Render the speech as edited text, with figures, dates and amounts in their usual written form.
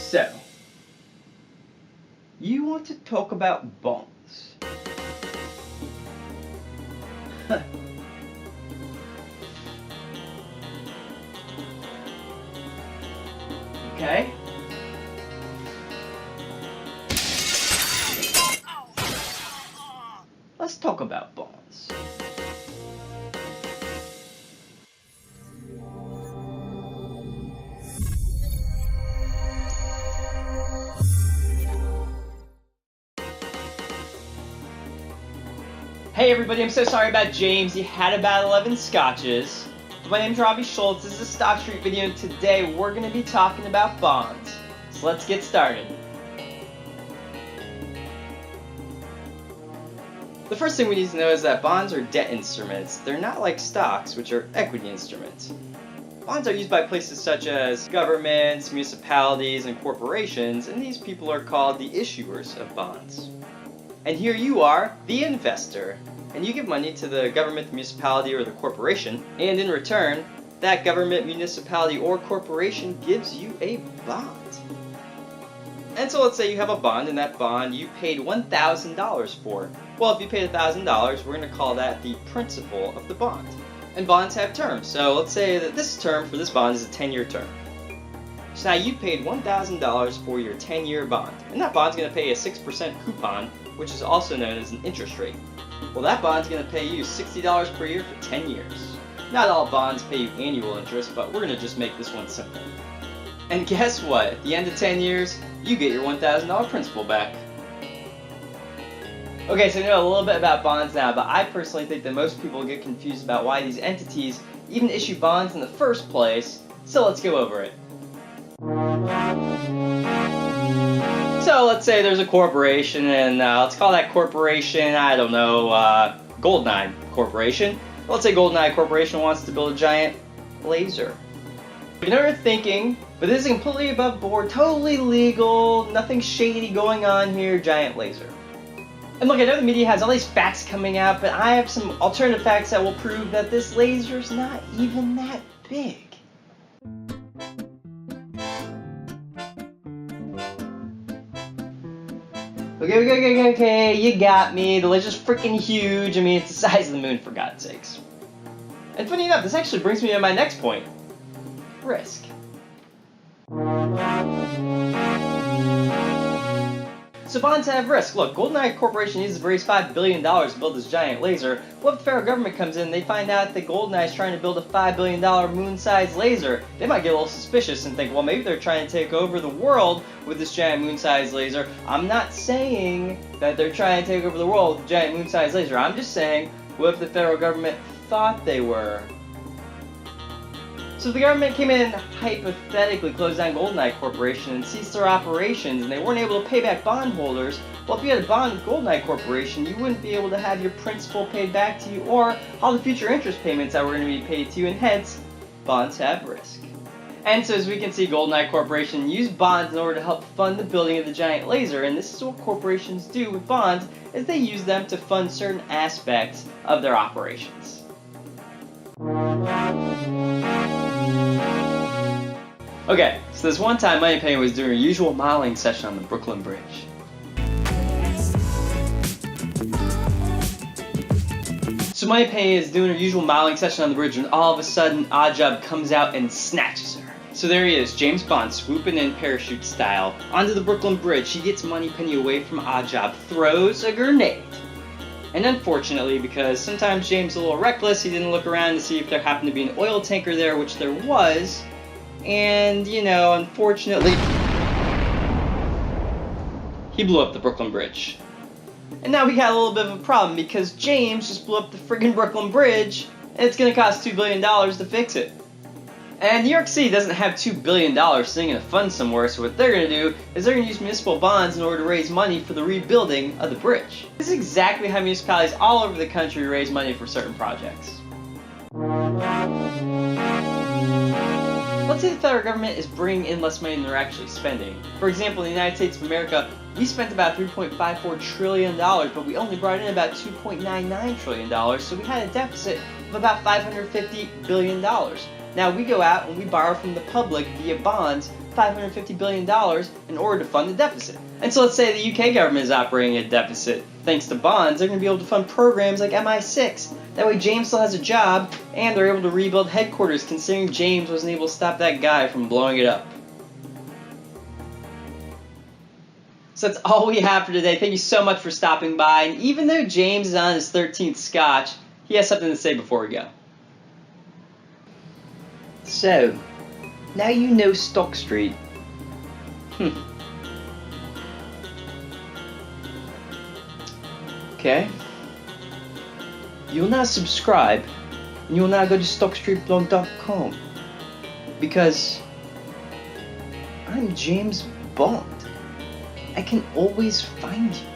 So, you want to talk about bonds? Okay. Let's talk about bonds. Hey everybody, I'm so sorry about James. He had about 11 scotches. My name's Robbie Schultz. This is a Stock Street video, and today we're going to be talking about bonds. So let's get started. The first thing we need to know is that bonds are debt instruments. They're not like stocks, which are equity instruments. Bonds are used by places such as governments, municipalities, and corporations, and these people are called the issuers of bonds. And here you are, the investor, and you give money to the government, the municipality, or the corporation, and in return, that government, municipality, or corporation gives you a bond. And so let's say you have a bond, and that bond you paid $1,000 for. Well, if you paid $1,000, we're going to call that the principal of the bond. And bonds have terms, so let's say that this term for this bond is a 10-year term. So now you paid $1,000 for your 10-year bond, and that bond's going to pay a 6% coupon, which is also known as an interest rate. Well, that bond's going to pay you $60 per year for 10 years. Not all bonds pay you annual interest, but we're going to just make this one simple. And guess what? At the end of 10 years, you get your $1,000 principal back. Okay, so you know a little bit about bonds now, but I personally think that most people get confused about why these entities even issue bonds in the first place, so let's go over it. So let's say there's a corporation, and let's call that corporation, I don't know, Goldeneye Corporation. Let's say Goldeneye Corporation wants to build a giant laser. You know what you're thinking, but this is completely above board, totally legal, nothing shady going on here, giant laser. And look, I know the media has all these facts coming out, but I have some alternative facts that will prove that this laser's not even that big. Okay, you got me. The laser's freaking huge. I mean, it's the size of the moon, for God's sakes. And funny enough, this actually brings me to my next point. Risk. So bonds have risk. Look, Goldeneye Corporation needs to raise $5 billion to build this giant laser. What if the federal government comes in and they find out that Goldeneye is trying to build a $5 billion moon-sized laser? They might get a little suspicious and think, well, maybe they're trying to take over the world with this giant moon-sized laser. I'm not saying that they're trying to take over the world with a giant moon-sized laser. I'm just saying, what if the federal government thought they were? So if the government came in and hypothetically closed down Goldeneye Corporation and ceased their operations and they weren't able to pay back bondholders, well, if you had a bond with Goldeneye Corporation, you wouldn't be able to have your principal paid back to you or all the future interest payments that were going to be paid to you, and hence, bonds have risk. And so as we can see, Goldeneye Corporation used bonds in order to help fund the building of the giant laser, and this is what corporations do with bonds, is they use them to fund certain aspects of their operations. Okay, so this one time MoneyPenny was doing her usual modeling session on the Brooklyn Bridge. So MoneyPenny is doing her usual modeling session on the bridge when all of a sudden Oddjob comes out and snatches her. So there he is, James Bond swooping in parachute style onto the Brooklyn Bridge. He gets MoneyPenny away from Oddjob, throws a grenade. And unfortunately, because sometimes James is a little reckless, he didn't look around to see if there happened to be an oil tanker there, which there was. And, you know, unfortunately, he blew up the Brooklyn Bridge. And now we got a little bit of a problem because James just blew up the friggin' Brooklyn Bridge, and it's going to cost $2 billion to fix it. And New York City doesn't have $2 billion sitting in a fund somewhere, so what they're going to do is they're going to use municipal bonds in order to raise money for the rebuilding of the bridge. This is exactly how municipalities all over the country raise money for certain projects. Let's say the federal government is bringing in less money than they're actually spending. For example, in the United States of America, we spent about $3.54 trillion, but we only brought in about $2.99 trillion, so we had a deficit of about $550 billion. Now we go out and we borrow from the public via bonds $550 billion in order to fund the deficit. And so let's say the UK government is operating at a deficit. Thanks to bonds, they're going to be able to fund programs like MI6. That way James still has a job, and they're able to rebuild headquarters considering James wasn't able to stop that guy from blowing it up. So that's all we have for today. Thank you so much for stopping by. And even though James is on his 13th scotch, he has something to say before we go. So, now you know Stock Street. Okay. You will now subscribe, and you will now go to StockStreetBlog.com. Because I'm James Bond. I can always find you.